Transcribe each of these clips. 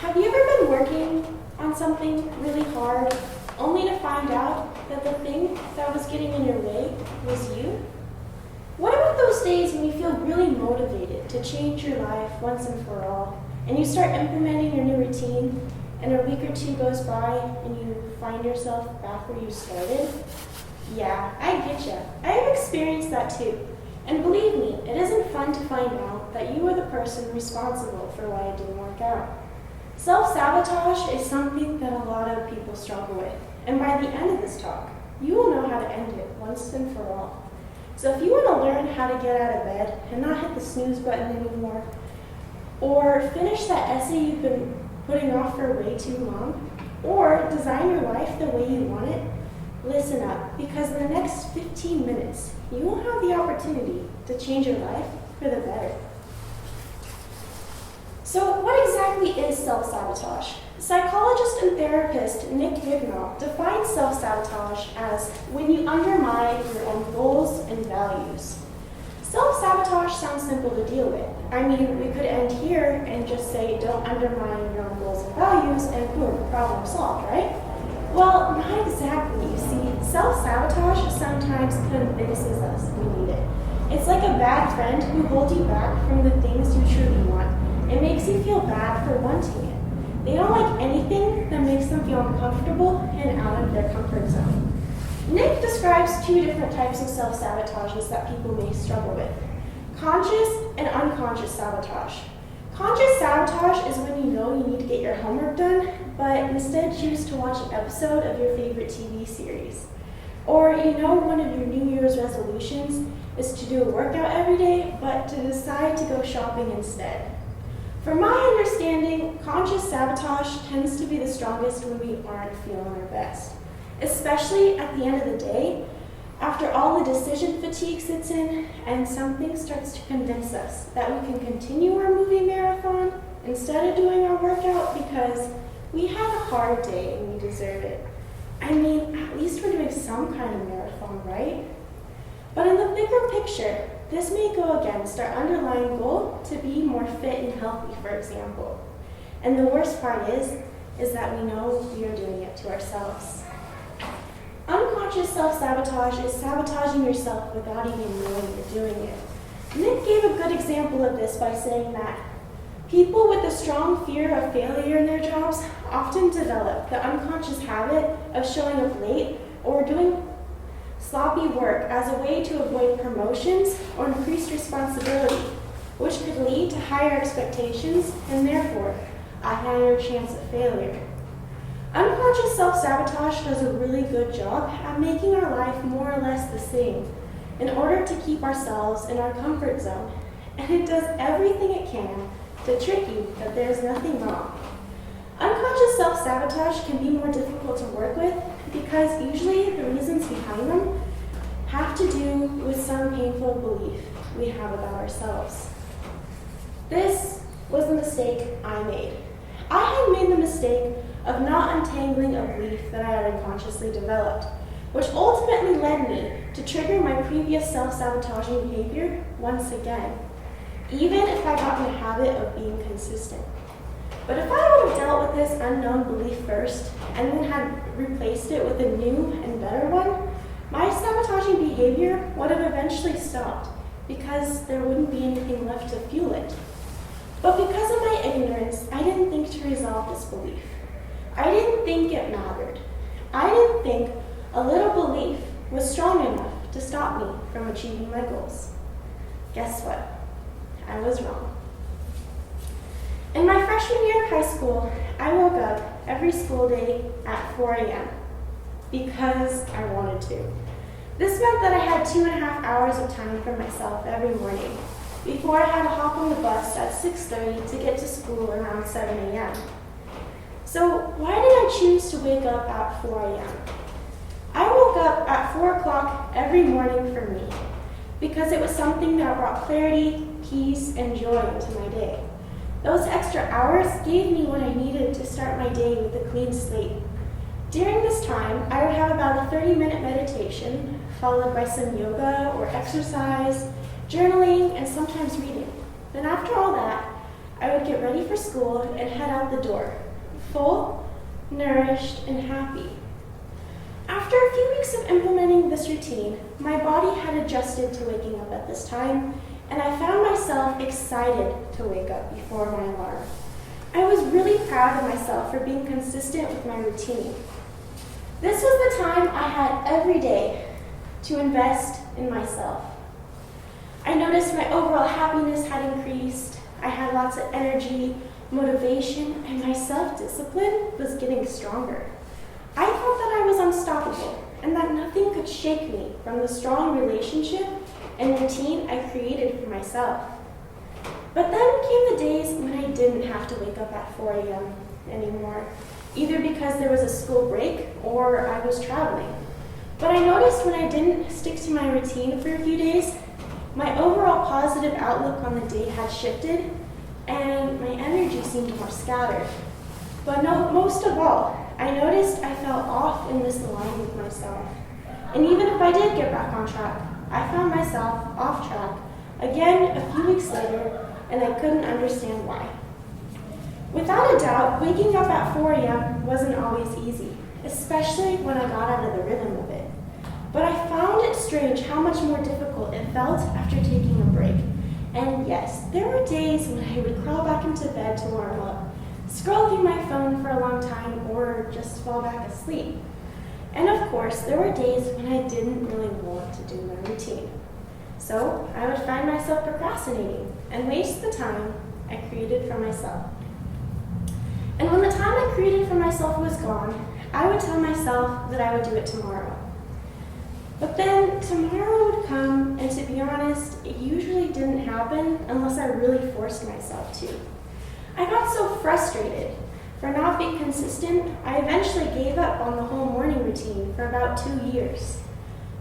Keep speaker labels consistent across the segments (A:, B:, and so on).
A: Have you ever been working on something really hard, only to find out that the thing that was getting in your way was you? What about those days when you feel really motivated to change your life once and for all, and you start implementing your new routine, and a week or two goes by and you find yourself back where you started? Yeah, I get ya. I have experienced that too. And believe me, it isn't fun to find out that you were the person responsible for why it didn't work out. Self-sabotage is something that a lot of people struggle with. And by the end of this talk, you will know how to end it once and for all. So if you want to learn how to get out of bed and not hit the snooze button anymore, or finish that essay you've been putting off for way too long, or design your life the way you want it, listen up, because in the next 15 minutes, you will have the opportunity to change your life for the better. So what exactly is self-sabotage? Psychologist and therapist Nick Redmond defines self-sabotage as when you undermine your own goals and values. Self-sabotage sounds simple to deal with. I mean, we could end here and just say, don't undermine your own goals and values, and boom, problem solved, right? Well, not exactly. You see, self-sabotage sometimes convinces us we need it. It's like a bad friend who holds you back from the things you truly want. It makes you feel bad for wanting it. They don't like anything that makes them feel uncomfortable and out of their comfort zone. Nick describes two different types of self-sabotages that people may struggle with: conscious and unconscious sabotage. Conscious sabotage is when you know you need to get your homework done, but instead choose to watch an episode of your favorite TV series. Or you know one of your New Year's resolutions is to do a workout every day, but to decide to go shopping instead. From my understanding, conscious sabotage tends to be the strongest when we aren't feeling our best, especially at the end of the day, after all the decision fatigue sits in and something starts to convince us that we can continue our movie marathon instead of doing our workout because we had a hard day and we deserve it. I mean, at least we're doing some kind of marathon, right? But in the bigger picture, this may go against our underlying goal to be more fit and healthy, for example. And the worst part is that we know we are doing it to ourselves. Unconscious self-sabotage is sabotaging yourself without even knowing you're doing it. Nick gave a good example of this by saying that people with a strong fear of failure in their jobs often develop the unconscious habit of showing up late or doing sloppy work as a way to avoid promotions or increased responsibility, which could lead to higher expectations and therefore a higher chance of failure. Unconscious self-sabotage does a really good job at making our life more or less the same in order to keep ourselves in our comfort zone, and it does everything it can to trick you that there's nothing wrong. Unconscious self-sabotage can be more difficult to work with because usually the reasons behind them have to do with some painful belief we have about ourselves. This was the mistake I made. I had made the mistake of not untangling a belief that I had unconsciously developed, which ultimately led me to trigger my previous self-sabotaging behavior once again, even if I got in the habit of being consistent. But if I would have dealt with this unknown belief first and then had replaced it with a new and better one, my sabotaging behavior would have eventually stopped because there wouldn't be anything left to fuel it. But because of my ignorance, I didn't think to resolve this belief. I didn't think it mattered. I didn't think a little belief was strong enough to stop me from achieving my goals. Guess what? I was wrong. In my freshman year of high school, I woke up every school day at 4 a.m. because I wanted to. This meant that I had 2.5 hours of time for myself every morning before I had to hop on the bus at 6:30 to get to school around 7 a.m. So why did I choose to wake up at 4 a.m.? I woke up at 4 o'clock every morning for me because it was something that brought clarity, peace, and joy into my day. Those extra hours gave me what I needed to start my day with a clean slate. During this time, I would have about a 30-minute meditation, followed by some yoga or exercise, journaling, and sometimes reading. Then after all that, I would get ready for school and head out the door, full, nourished, and happy. After a few weeks of implementing this routine, my body had adjusted to waking up at this time, and I found myself excited to wake up before my alarm. I was really proud of myself for being consistent with my routine. This was the time I had every day to invest in myself. I noticed my overall happiness had increased. I had lots of energy, motivation, and my self-discipline was getting stronger. I thought that I was unstoppable and that nothing could shake me from the strong relationship and routine I created for myself. But then came the days when I didn't have to wake up at 4 a.m. anymore, either because there was a school break or I was traveling. But I noticed when I didn't stick to my routine for a few days, my overall positive outlook on the day had shifted and my energy seemed more scattered. But no, most of all, I noticed I felt off and misaligned with myself. And even if I did get back on track, I found myself off track again a few weeks later, and I couldn't understand why. Without a doubt, waking up at 4 a.m. wasn't always easy, especially when I got out of the rhythm of it. But I found it strange how much more difficult it felt after taking a break. And yes, there were days when I would crawl back into bed to warm up, scroll through my phone for a long time, or just fall back asleep. And of course, there were days when I didn't really want to do my routine. So I would find myself procrastinating and waste the time I created for myself. And when the time I created for myself was gone, I would tell myself that I would do it tomorrow. But then tomorrow would come, and to be honest, it usually didn't happen unless I really forced myself to. I got so frustrated for not being consistent, I eventually gave up on the whole morning routine for about 2 years.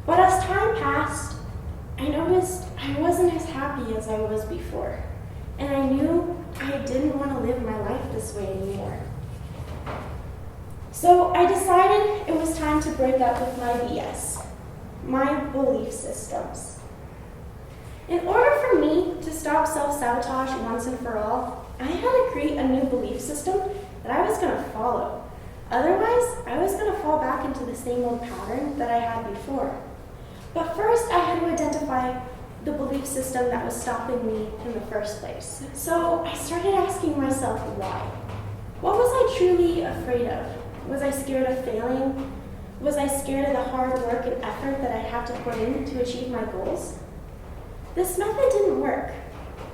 A: But as time passed, I noticed I wasn't as happy as I was before, and I knew I didn't want to live my life this way anymore. So I decided it was time to break up with my BS, my belief systems. In order for me to stop self-sabotage once and for all, I had to create a new belief system that I was going to follow. Otherwise, I was going to fall back into the same old pattern that I had before. But first, I had to identify the belief system that was stopping me in the first place. So I started asking myself why. What was I truly afraid of? Was I scared of failing? Was I scared of the hard work and effort that I'd have to put in to achieve my goals? This method didn't work,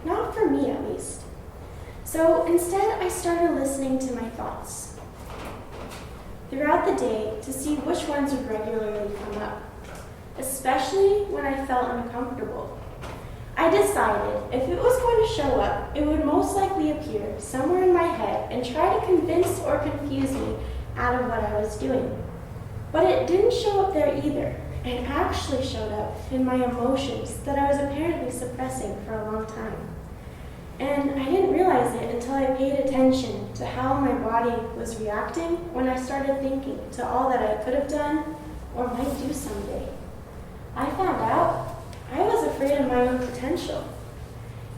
A: not for me at least. So instead, I started listening to my thoughts throughout the day to see which ones would regularly come up, especially when I felt uncomfortable. I decided if it was going to show up, it would most likely appear somewhere in my head and try to convince or confuse me out of what I was doing. But it didn't show up there either. It actually showed up in my emotions that I was apparently suppressing for a long time. And I didn't realize it until I paid attention to how my body was reacting when I started thinking to all that I could have done or might do someday. I found out I was afraid of my own potential.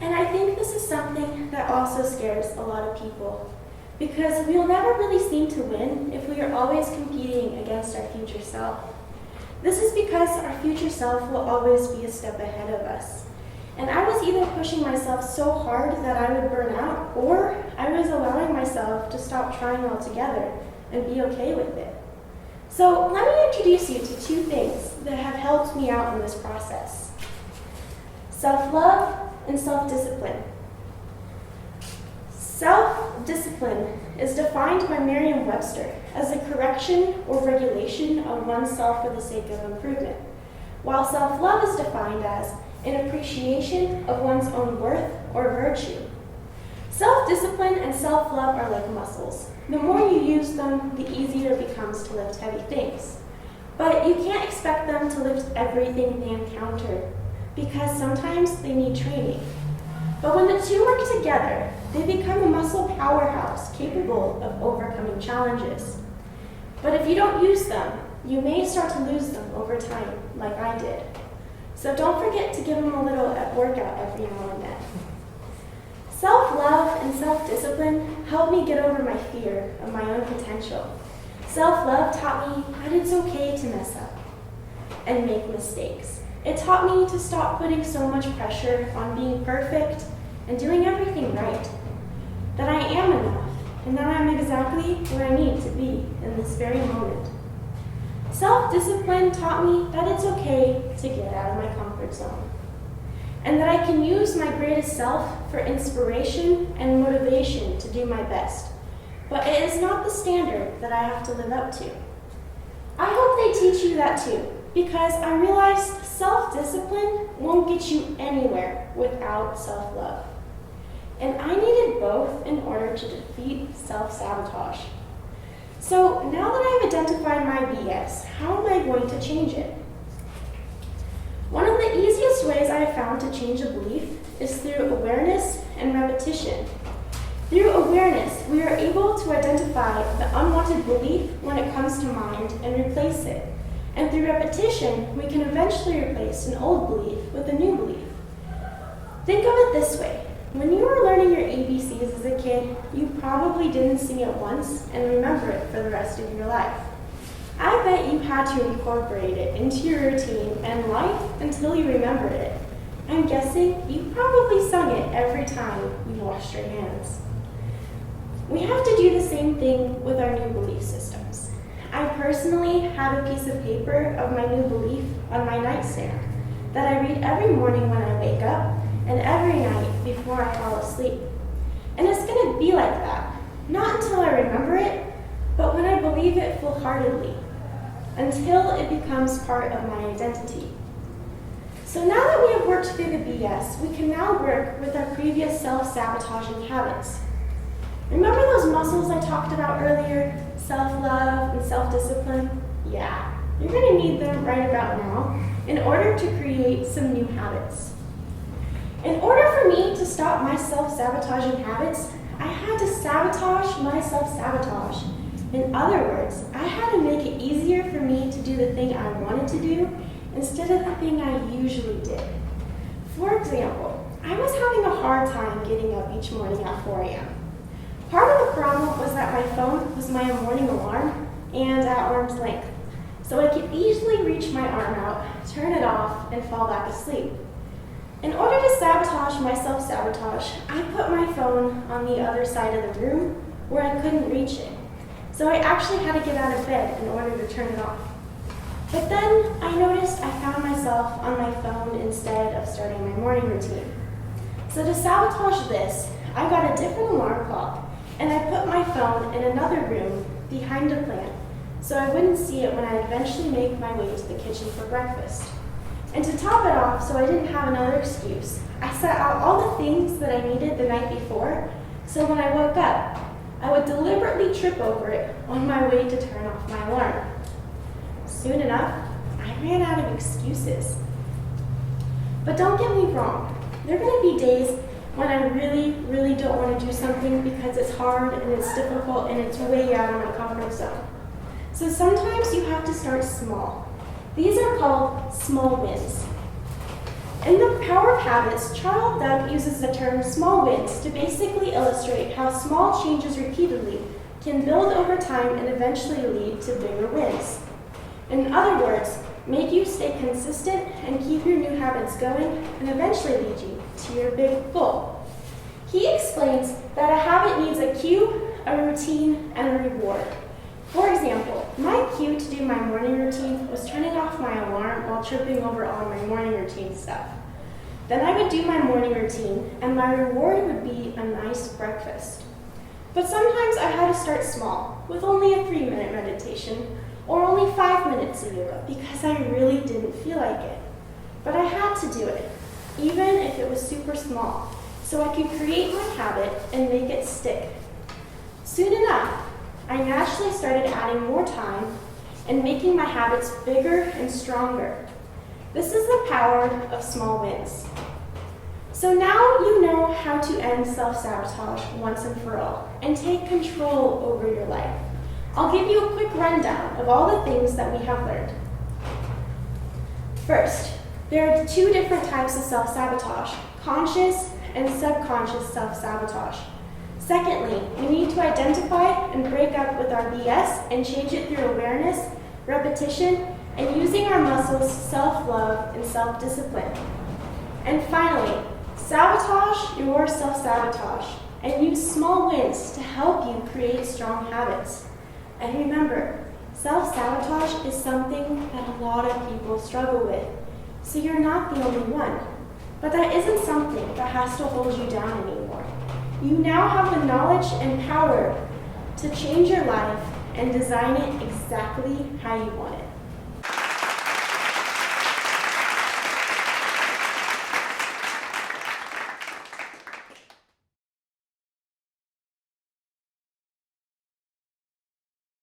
A: And I think this is something that also scares a lot of people, because we'll never really seem to win if we are always competing against our future self. This is because our future self will always be a step ahead of us. And I was either pushing myself so hard that I would burn out, or I was allowing myself to stop trying altogether and be okay with it. So let me introduce you to 2 things that have helped me out in this process: self-love and self-discipline. Self-discipline is defined by Merriam-Webster as a correction or regulation of oneself for the sake of improvement, while self-love is defined as an appreciation of one's own worth or virtue. Self-discipline and self-love are like muscles. The more you use them, the easier it becomes to lift heavy things. But you can't expect them to lift everything they encounter, because sometimes they need training. But when the 2 work together, they become a muscle powerhouse capable of overcoming challenges. But if you don't use them, you may start to lose them over time, like I did. So don't forget to give them a little workout every now and then. Self-love and self-discipline helped me get over my fear of my own potential. Self-love taught me that it's okay to mess up and make mistakes. It taught me to stop putting so much pressure on being perfect and doing everything right. That I am enough, and that I'm exactly where I need to be in this very moment. Self-discipline taught me that it's okay to get out of my comfort zone, and that I can use my greatest self for inspiration and motivation to do my best. But it is not the standard that I have to live up to. I hope they teach you that too, because I realized self-discipline won't get you anywhere without self-love. And I needed both in order to defeat self-sabotage. So now that I've identified my BS, how am I going to change it? One of the easiest ways I have found to change a belief is through awareness and repetition. Through awareness, we are able to identify the unwanted belief when it comes to mind and replace it. And through repetition, we can eventually replace an old belief with a new belief. Think of it this way. When you were learning your ABCs as a kid, you probably didn't sing it once and remember it for the rest of your life. I bet you had to incorporate it into your routine and life until you remembered it. I'm guessing you probably sung it every time you washed your hands. We have to do the same thing with our new belief systems. I personally have a piece of paper of my new belief on my nightstand that I read every morning when I wake up and every night before I fall asleep. And it's going to be like that, not until I remember it, but when I believe it full-heartedly, until it becomes part of my identity. So now that we have worked through the BS, we can now work with our previous self-sabotaging habits. Remember those muscles I talked about earlier, self-love and self-discipline? Yeah, you're going to need them right about now in order to create some new habits. In order for me to stop my self-sabotaging habits, I had to sabotage my self-sabotage. In other words, I had to make it easier for me to do the thing I wanted to do instead of the thing I usually did. For example, I was having a hard time getting up each morning at 4 a.m. Part of the problem was that my phone was my morning alarm and at arm's length, so I could easily reach my arm out, turn it off, and fall back asleep. In order to sabotage my self-sabotage, I put my phone on the other side of the room where I couldn't reach it. So I actually had to get out of bed in order to turn it off. But then I noticed I found myself on my phone instead of starting my morning routine. So to sabotage this, I got a different alarm clock and I put my phone in another room behind a plant so I wouldn't see it when I eventually make my way to the kitchen for breakfast. And to top it off, so I didn't have another excuse, I set out all the things that I needed the night before, so when I woke up, I would deliberately trip over it on my way to turn off my alarm. Soon enough, I ran out of excuses. But don't get me wrong, there are going to be days when I really don't want to do something because it's hard and it's difficult and it's way out of my comfort zone. So sometimes you have to start small. These are called small wins. In the Power of Habits, Charles Duhigg uses the term small wins to basically illustrate how small changes repeatedly can build over time and eventually lead to bigger wins. In other words, make you stay consistent and keep your new habits going and eventually lead you to your big goal. He explains that a habit needs a cue, a routine, and a reward. For example, my cue to do my morning routine was turning off my alarm while tripping over all my morning routine stuff. Then I would do my morning routine, and my reward would be a nice breakfast. But sometimes I had to start small, with only a 3-minute meditation, or only 5 minutes of yoga, because I really didn't feel like it. But I had to do it, even if it was super small, so I could create my habit and make it stick. Soon enough, I naturally started adding more time and making my habits bigger and stronger. This is the power of small wins. So now you know how to end self-sabotage once and for all and take control over your life. I'll give you a quick rundown of all the things that we have learned. First, there are 2 different types of self-sabotage, conscious and subconscious self-sabotage. Secondly, we need to identify and break up with our BS and change it through awareness, repetition, and using our muscles, self-love, and self-discipline. And finally, sabotage your self-sabotage and use small wins to help you create strong habits. And remember, self-sabotage is something that a lot of people struggle with, so you're not the only one. But that isn't something that has to hold you down anymore. You now have the knowledge and power to change your life and design it exactly how you want it.